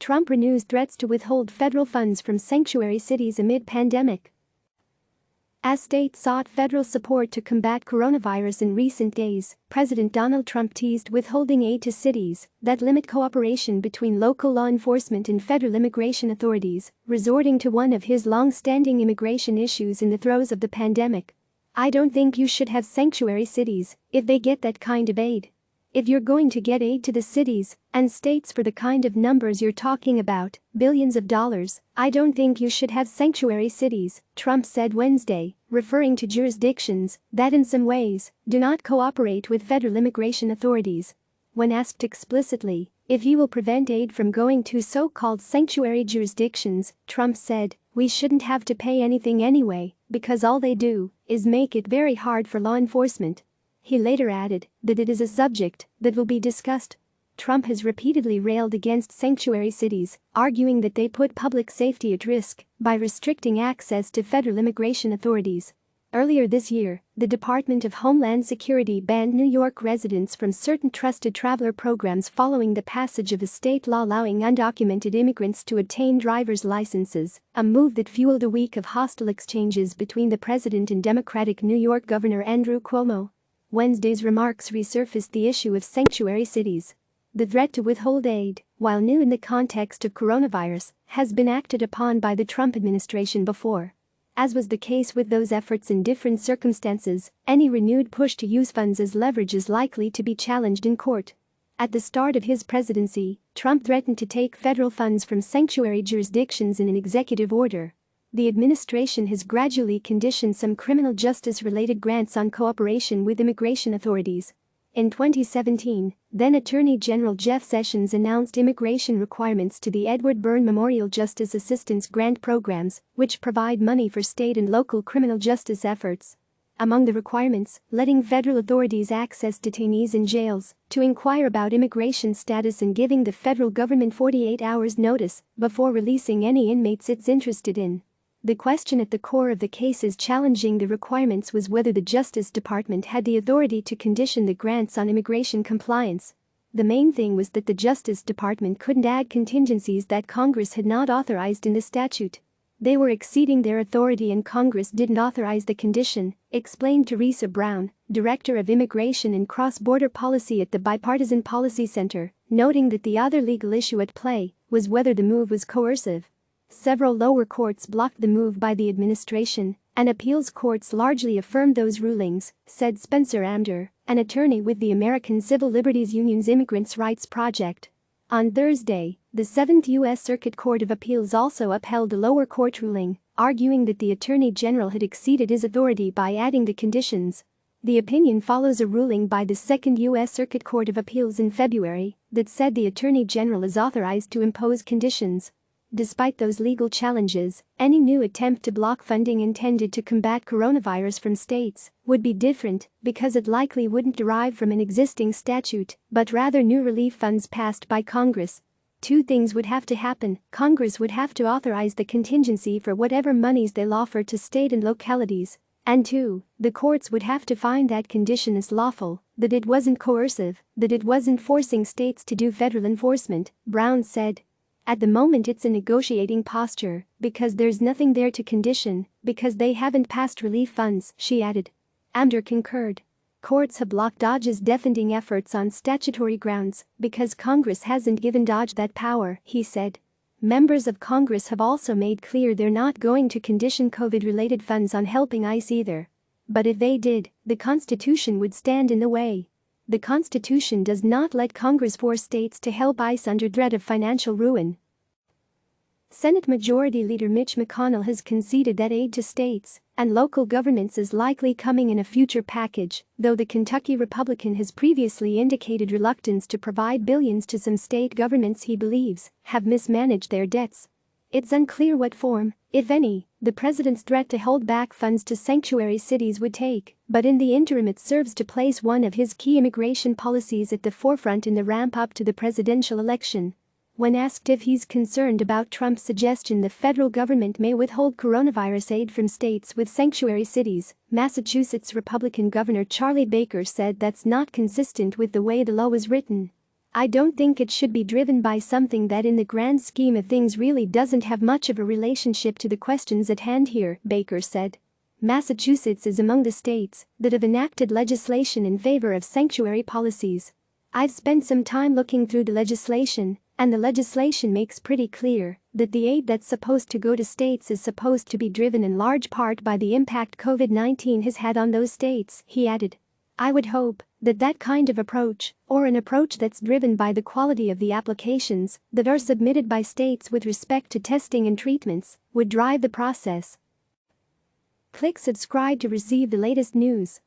Trump renews threats to withhold federal funds from sanctuary cities amid pandemic. As states sought federal support to combat coronavirus in recent days, President Donald Trump teased withholding aid to cities that limit cooperation between local law enforcement and federal immigration authorities, resorting to one of his long-standing immigration issues in the throes of the pandemic. "I don't think you should have sanctuary cities if they get that kind of aid. If you're going to get aid to the cities and states for the kind of numbers you're talking about, billions of dollars, I don't think you should have sanctuary cities," Trump said Wednesday, referring to jurisdictions that in some ways do not cooperate with federal immigration authorities. When asked explicitly if he will prevent aid from going to so-called sanctuary jurisdictions, Trump said, "We shouldn't have to pay anything anyway, because all they do is make it very hard for law enforcement." He later added that it is a subject that will be discussed. Trump has repeatedly railed against sanctuary cities, arguing that they put public safety at risk by restricting access to federal immigration authorities. Earlier this year, the Department of Homeland Security banned New York residents from certain trusted traveler programs following the passage of a state law allowing undocumented immigrants to obtain driver's licenses, a move that fueled a week of hostile exchanges between the president and Democratic New York Governor Andrew Cuomo. Wednesday's remarks resurfaced the issue of sanctuary cities. The threat to withhold aid, while new in the context of coronavirus, has been acted upon by the Trump administration before. As was the case with those efforts in different circumstances, any renewed push to use funds as leverage is likely to be challenged in court. At the start of his presidency, Trump threatened to take federal funds from sanctuary jurisdictions in an executive order. The administration has gradually conditioned some criminal justice-related grants on cooperation with immigration authorities. In 2017, then Attorney General Jeff Sessions announced immigration requirements to the Edward Byrne Memorial Justice Assistance Grant programs, which provide money for state and local criminal justice efforts. Among the requirements, letting federal authorities access detainees in jails to inquire about immigration status and giving the federal government 48 hours notice before releasing any inmates it's interested in. The question at the core of the cases challenging the requirements was whether the Justice Department had the authority to condition the grants on immigration compliance. The main thing was that the Justice Department couldn't add contingencies that Congress had not authorized in the statute. They were exceeding their authority and Congress didn't authorize the condition, explained Teresa Brown, Director of Immigration and Cross-Border Policy at the Bipartisan Policy Center, noting that the other legal issue at play was whether the move was coercive. Several lower courts blocked the move by the administration, and appeals courts largely affirmed those rulings, said Spencer Amder, an attorney with the American Civil Liberties Union's Immigrants' Rights Project. On Thursday, the 7th U.S. Circuit Court of Appeals also upheld a lower court ruling, arguing that the Attorney General had exceeded his authority by adding the conditions. The opinion follows a ruling by the 2nd U.S. Circuit Court of Appeals in February that said the Attorney General is authorized to impose conditions. Despite those legal challenges, any new attempt to block funding intended to combat coronavirus from states would be different because it likely wouldn't derive from an existing statute, but rather new relief funds passed by Congress. Two things would have to happen: Congress would have to authorize the contingency for whatever monies they offer to state and localities, and two, the courts would have to find that condition is lawful, that it wasn't coercive, that it wasn't forcing states to do federal enforcement, Brown said. At the moment it's a negotiating posture, because there's nothing there to condition, because they haven't passed relief funds, she added. Amder concurred. Courts have blocked DOJ's defunding efforts on statutory grounds because Congress hasn't given DOJ that power, he said. Members of Congress have also made clear they're not going to condition COVID-related funds on helping ICE either. But if they did, the Constitution would stand in the way. The Constitution does not let Congress force states to help ICE under threat of financial ruin. Senate Majority Leader Mitch McConnell has conceded that aid to states and local governments is likely coming in a future package, though the Kentucky Republican has previously indicated reluctance to provide billions to some state governments he believes have mismanaged their debts. It's unclear what form, if any, the president's threat to hold back funds to sanctuary cities would take, but in the interim it serves to place one of his key immigration policies at the forefront in the ramp-up to the presidential election. When asked if he's concerned about Trump's suggestion the federal government may withhold coronavirus aid from states with sanctuary cities, Massachusetts Republican Governor Charlie Baker said that's not consistent with the way the law was written. I don't think it should be driven by something that in the grand scheme of things really doesn't have much of a relationship to the questions at hand here," Baker said. Massachusetts is among the states that have enacted legislation in favor of sanctuary policies. "I've spent some time looking through the legislation, and the legislation makes pretty clear that the aid that's supposed to go to states is supposed to be driven in large part by the impact COVID-19 has had on those states," he added. "I would hope that that kind of approach, or an approach that's driven by the quality of the applications that are submitted by states with respect to testing and treatments, would drive the process." Click subscribe to receive the latest news.